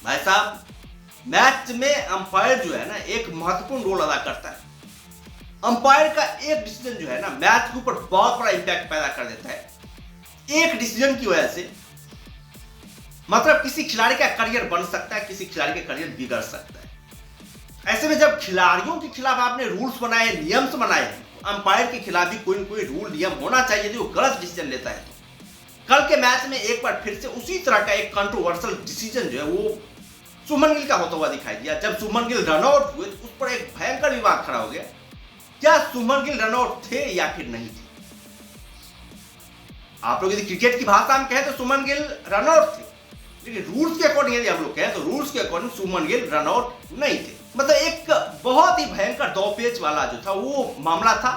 भाई साहब, मैच में अंपायर जो है ना एक महत्वपूर्ण रोल अदा करता है। अंपायर का एक डिसीजन जो है ना मैच के ऊपर बहुत बड़ा इंपैक्ट पैदा कर देता है। एक डिसीजन की वजह से मतलब किसी खिलाड़ी का करियर बन सकता है, किसी खिलाड़ी का करियर बिगड़ सकता है। ऐसे में जब खिलाड़ियों के खिलाफ आपने रूल्स बनाए, नियम बनाए, अंपायर के खिलाफ भी कोई न कोई रूल नियम होना चाहिए यदि वो गलत डिसीजन लेता है तो। कल के मैच में एक बार फिर से उसी तरह का एक कंट्रोवर्शियल डिसीजन जो है वो सुमन गिल का होता हुआ दिखाई दिया। जब सुमन गिल रनआउट हुए तो उस पर एक भयंकर विवाद खड़ा हो गया। क्या सुमन गिल रनआउट थे या फिर नहीं थे? आप लोग यदि क्रिकेट की भाषा में कहें तो सुमन गिल रनआउट थे, लेकिन रूल्स के अकॉर्डिंग यदि हम लोग कहें तो रूल्स के अकॉर्डिंग सुमन गिल रनआउट नहीं थे। मतलब एक बहुत ही भयंकर दो पेच वाला जो था वो मामला था।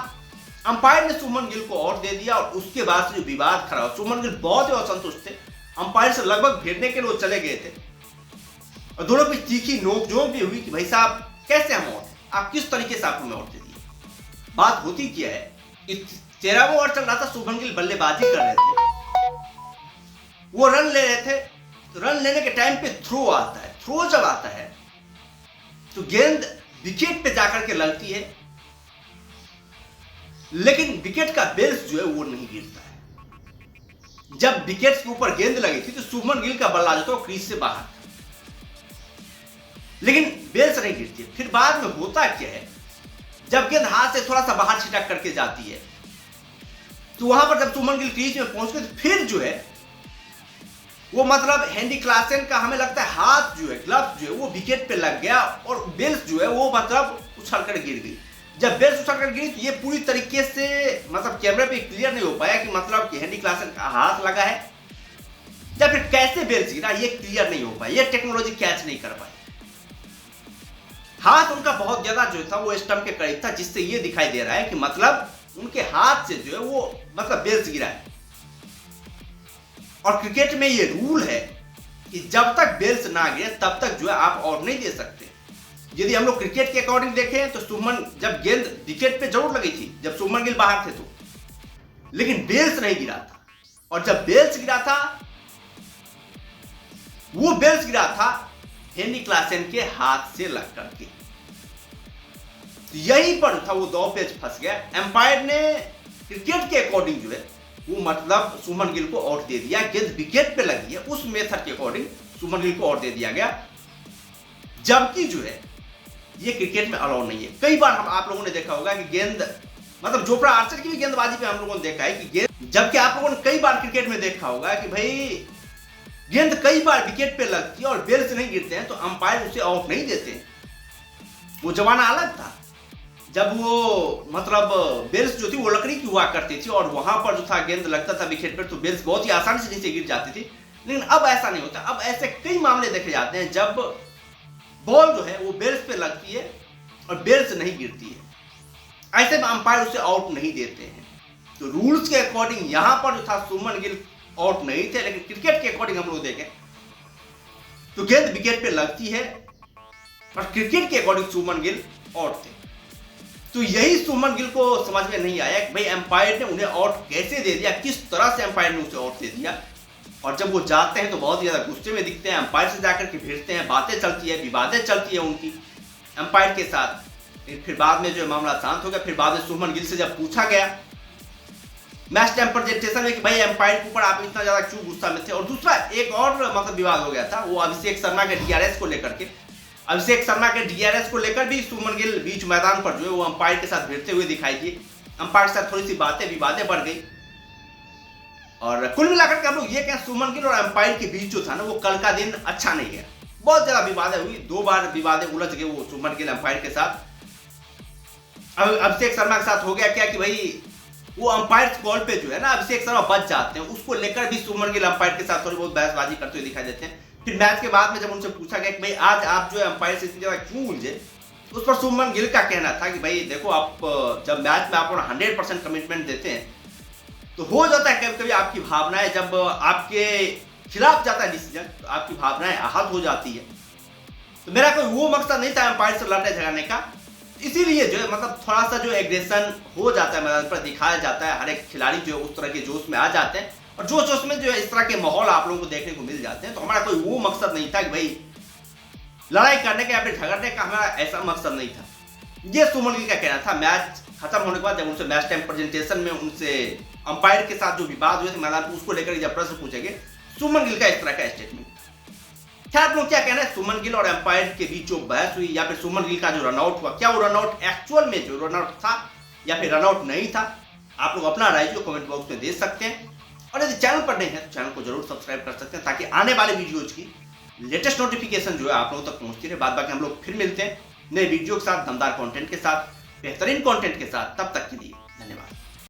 अंपायर ने सुमन गिल को आउट दे दिया और उसके बाद से जो विवाद खड़ा हुआ, सुमन गिल बहुत ही असंतुष्ट थे। अंपायर से लगभग भिड़ने के लिए वो चले गए थे और दोनों की तीखी नोकझोंक भी हुई कि भाई साहब कैसे हम आउट, आप किस तरीके से आपको आउट दे दिए। बात होती क्या है कि 13वां ओवर चल रहा था, सुमन गिल बल्लेबाजी कर रहे थे, वो रन ले रहे थे। रन लेने के टाइम पे थ्रो आता है। थ्रो जब आता है तो गेंद विकेट पे जाकर के लगती है, लेकिन विकेट का बेल्स जो है वो नहीं गिरता है। जब विकेट के ऊपर गेंद लगी थी तो सुमन गिल का बल्ला जो था वो क्रीज से बाहर था, लेकिन बेल्स नहीं गिरती। फिर बाद में होता क्या है, जब गेंद हाथ से थोड़ा सा बाहर छिटक करके जाती है तो वहां पर जब सुमन गिल क्रीज में पहुंच गए तो फिर जो है वो मतलब हेनरी क्लासन का हमें लगता है हाथ जो है, ग्लव्स जो है वो विकेट पे लग गया और बेल्स जो है वो मतलब उछल कर गिर गई। जब बेल्स उछल कर गिरी तो ये पूरी तरीके से मतलब कैमरे पे क्लियर नहीं हो पाया कि मतलब कि हेनरी क्लासन का हाथ लगा है या फिर कैसे बेल्स गिरा, ये क्लियर नहीं हो पाया, ये टेक्नोलॉजी कैच नहीं कर पाई। हाथ उनका बहुत ज्यादा जो था वो स्टंप के करीब था, जिससे ये दिखाई दे रहा है कि मतलब उनके हाथ से जो है वो मतलब बेल्स गिरा है। और क्रिकेट में ये रूल है कि जब तक बेल्स ना गिरे तब तक जो है आप आउट नहीं दे सकते। यदि हम लोग क्रिकेट के अकॉर्डिंग देखें तो सुमन जब गेंद विकेट पे जरूर लगी थी जब सुमन गिल बाहर थे तो, लेकिन बेल्स नहीं गिरा था। और जब बेल्स गिरा था वो बेल्स गिरा था हेनरी क्लासन के हाथ से लग करके। यहीं पर था वो दो पेच फंस गया। एम्पायर ने क्रिकेट के अकॉर्डिंग जो है वो मतलब सुमन गिल को आउट दे दिया। गेंद विकेट पे लगी है, उस मेथड के अकॉर्डिंग सुमन गिल को आउट दे दिया गया, जबकि जो है ये क्रिकेट में अलाउ नहीं है। कई बार हम आप लोगों ने देखा होगा कि गेंद मतलब जोफ्रा आर्चर की भी गेंदबाजी पे हम लोगों ने देखा है कि गेंद, जबकि आप लोगों ने कई बार क्रिकेट में देखा होगा कि भाई गेंद कई बार विकेट पे लगती है और बेल्स नहीं गिरते हैं तो अंपायर उसे आउट नहीं देते। वो जमाना अलग था जब वो मतलब बेल्स जो थी वो लकड़ी की हुआ करती थी और वहां पर जो था गेंद लगता था विकेट पर तो बेल्स बहुत ही आसानी से नीचे गिर जाती थी। लेकिन अब ऐसा नहीं होता। अब ऐसे कई मामले देखे जाते हैं जब बॉल जो है वो बेल्स पे लगती है और बेल्स नहीं गिरती है, ऐसे में अंपायर उसे आउट नहीं देते हैं। तो रूल्स के अकॉर्डिंग यहां पर जो था सुमन गिल आउट नहीं थे, लेकिन क्रिकेट के अकॉर्डिंग हम लोग देखें तो गेंद विकेट पे लगती है और क्रिकेट के अकॉर्डिंग सुमन गिल आउट थे। तो यही सुमन गिल को समझ में नहीं आया कि भाई एम्पायर ने उन्हें आउट कैसे दे दिया, किस तरह से एम्पायर ने उसे आउट दे दिया। और जब वो जाते हैं तो बहुत ही ज्यादा गुस्से में दिखते हैं, एम्पायर से जाकर के भिड़ते हैं, बातें चलती है, विवादें चलती है उनकी एम्पायर के साथ। फिर बाद में जो मामला शांत हो गया। फिर बाद में सुमन गिल से जब पूछा गया मैच टाइम प्रेजेंटेशन में कि भाई एम्पायर के ऊपर आप इतना ज्यादा क्यों गुस्सा में थे। और दूसरा एक और मतलब विवाद हो गया था वो अभिषेक शर्मा के डीआरएस को लेकर के। अभिषेक शर्मा के डीआरएस को लेकर भी सुमन गिल बीच मैदान पर जो है वो अंपायर के साथ भिड़ते हुए दिखाई दिए। अंपायर के साथ थोड़ी सी बातें विवादें बढ़ गई और कुल मिलाकर के हम लोग ये कहें सुमन गिल और अंपायर के बीच जो था ना वो कल का दिन अच्छा नहीं गया। बहुत ज्यादा विवादें हुई, 2 बार विवादें उलझ गए वो सुमन गिल अंपायर के साथ। अभिषेक शर्मा के साथ हो गया क्या कि भाई वो अंपायर कॉल पे जो है ना अभिषेक शर्मा बच जाते हैं, उसको लेकर भी सुमन गिल अंपायर के साथ थोड़ी बहुत बहसबाजी करते हुए दिखाई देते हैं। फिर मैच के बाद में जब उनसे पूछा गया कि भाई आज आप जो है अंपायर से इतनी ज्यादा क्यों उलझे, उस पर सुमन गिल का कहना था कि भाई देखो आप जब मैच में आप 100% कमिटमेंट देते हैं तो हो जाता है कभी कभी आपकी भावनाएं जब आपके खिलाफ जाता है डिसीजन तो आपकी भावनाएं आहत हो जाती है। तो मेरा कोई वो मकसद नहीं था अंपायर से लड़ने झगड़ने का, इसीलिए जो है मतलब थोड़ा सा जो एग्रेशन हो जाता है मैदान पर दिखाया जाता है। हर एक खिलाड़ी जो है उस तरह के जोश में आ जाते हैं और जोश में जो है इस तरह के माहौल आप लोगों को देखने को मिल जाते हैं। तो हमारा कोई वो मकसद नहीं था कि भाई लड़ाई करने का या फिर झगड़ने का हमारा ऐसा मकसद नहीं था। ये सुमन गिल का कहना था। मैच खत्म होने के बाद जब उनसे मैच टाइम प्रेजेंटेशन में उनसे अंपायर के साथ जो विवाद हुए थे मैदान में, उसको लेकर जब प्रश्न पूछे गए, सुमन गिल का इस तरह का स्टेटमेंट। क्या आप लोग क्या कहना है, सुमन गिल और अंपायर के बीच जो बहस हुई या फिर सुमन गिल का जो रनआउट हुआ, क्या वो रनआउट एक्चुअल में जो रनआउट था या फिर रनआउट नहीं था? आप लोग अपना राय जो कमेंट बॉक्स में दे सकते हैं। और यदि चैनल पर नहीं है तो चैनल को जरूर सब्सक्राइब कर सकते हैं, ताकि आने वाले वीडियोज की लेटेस्ट नोटिफिकेशन जो है आप लोगों तक पहुंचती रहे। बाद बाकी हम लोग फिर मिलते हैं नए वीडियो के साथ, दमदार कंटेंट के साथ, बेहतरीन कंटेंट के साथ। तब तक के लिए